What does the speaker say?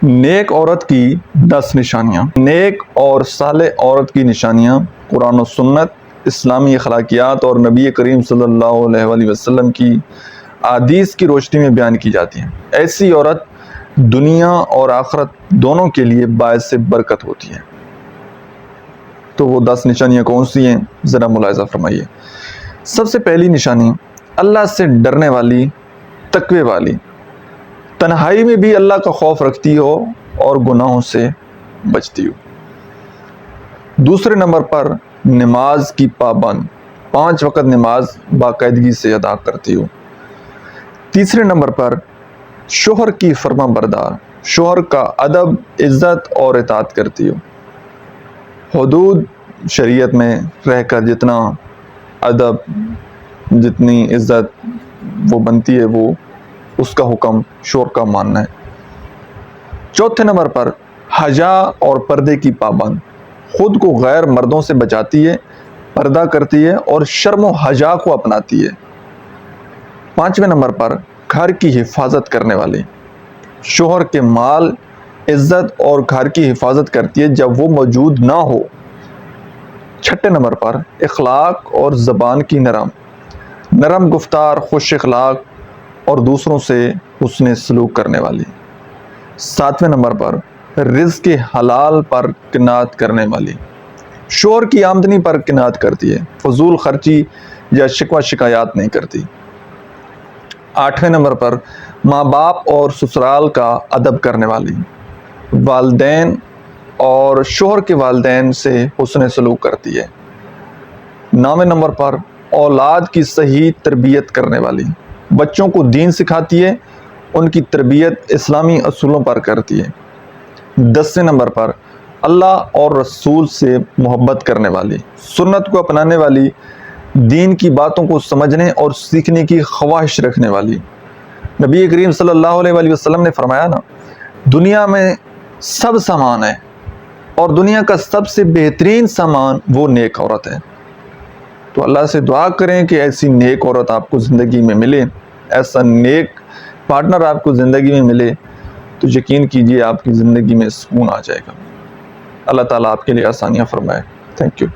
نیک عورت کی 10 نشانیاں۔ نیک اور صالح عورت کی نشانیاں قرآن و سنت، اسلامی اخلاقیات اور نبی کریم صلی اللہ علیہ وآلہ وسلم کی احادیث کی روشنی میں بیان کی جاتی ہیں۔ ایسی عورت دنیا اور آخرت دونوں کے لیے باعث برکت ہوتی ہے۔ تو وہ 10 نشانیاں کون سی ہیں، ذرا ملاحظہ فرمائیے۔ سب سے پہلی نشانی، اللہ سے ڈرنے والی، تقوی والی، تنہائی میں بھی اللہ کا خوف رکھتی ہو اور گناہوں سے بچتی ہو۔ دوسرے نمبر پر نماز کی پابند، 5 وقت نماز باقاعدگی سے ادا کرتی ہو۔ تیسرے نمبر پر شوہر کی فرما بردار، شوہر کا ادب، عزت اور اطاعت کرتی ہو۔ حدود شریعت میں رہ کر جتنا ادب، جتنی عزت وہ بنتی ہے، وہ اس کا حکم شوہر کا ماننا ہے۔ چوتھے نمبر پر حیا اور پردے کی پابند، خود کو غیر مردوں سے بچاتی ہے، پردہ کرتی ہے اور شرم و حیا کو اپناتی ہے۔ پانچویں نمبر پر گھر کی حفاظت کرنے والی، شوہر کے مال، عزت اور گھر کی حفاظت کرتی ہے جب وہ موجود نہ ہو۔ چھٹے نمبر پر اخلاق اور زبان کی نرم گفتار، خوش اخلاق اور دوسروں سے حسن سلوک کرنے والی۔ ساتویں نمبر پر رزق حلال پر قناعت کرنے والی، شوہر کی آمدنی پر قناعت کرتی ہے، فضول خرچی یا شکوہ شکایات نہیں کرتی۔ آٹھویں نمبر پر ماں باپ اور سسرال کا ادب کرنے والی، والدین اور شوہر کے والدین سے حسن سلوک کرتی ہے۔ نویں نمبر پر اولاد کی صحیح تربیت کرنے والی، بچوں کو دین سکھاتی ہے، ان کی تربیت اسلامی اصولوں پر کرتی ہے۔ 10ویں نمبر پر اللہ اور رسول سے محبت کرنے والی، سنت کو اپنانے والی، دین کی باتوں کو سمجھنے اور سیکھنے کی خواہش رکھنے والی۔ نبی کریم صلی اللہ علیہ وآلہ وسلم نے فرمایا نا، دنیا میں سب سامان ہے اور دنیا کا سب سے بہترین سامان وہ نیک عورت ہے۔ تو اللہ سے دعا کریں کہ ایسی نیک عورت آپ کو زندگی میں ملے، ایسا نیک پارٹنر آپ کو زندگی میں ملے، تو یقین کیجئے آپ کی زندگی میں سکون آ جائے گا۔ اللہ تعالیٰ آپ کے لیے آسانیاں فرمائے۔ Thank you.